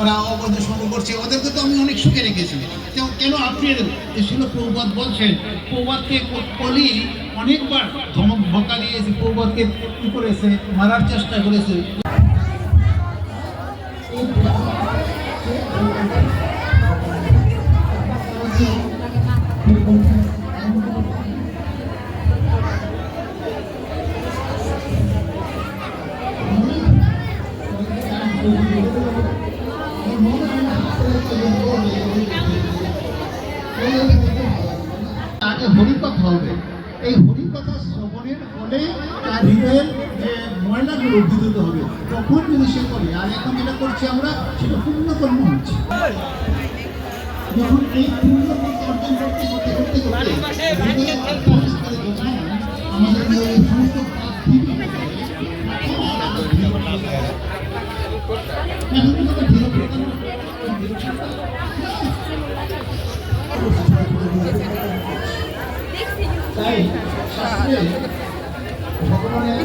ওরা অবৈধ সংগ্রহ করছে, ওদেরকে তো আমি অনেক সুখে রেখেছি। কেন আপনি ছিল প্রবাদ বলছেন, প্রবাদকে কলি অনেকবার ধমক ধোকা দিয়েছে, প্রবাদকে কি করেছে, মারার চেষ্টা করেছে। আগে হরিকথা হবে, এই হরিকথা শ্রবণের ফলে তার হৃদয়ের যে ময়লাগুলো বিদ্যুৎ হবে, তখন যদি সে করে। আর এখন যেটা করছি আমরা, সেটা পুণ্যকর্ম হচ্ছে। যখন এই পুণ্যকর্ম অর্জন করতে করতে করতে করতে আমাদের সমস্ত তাই শাস্ত্রে ভগবানের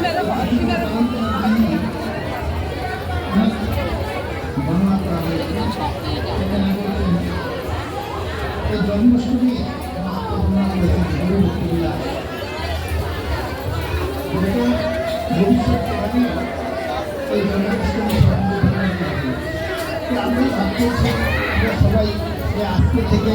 বর্ণনা করা হয়েছে। এই জন্মাষ্টমী ভবিষ্যৎকালে এই জন্মাষ্টমী আমরা ভাবতেছি আমরা সবাই আজকে থেকে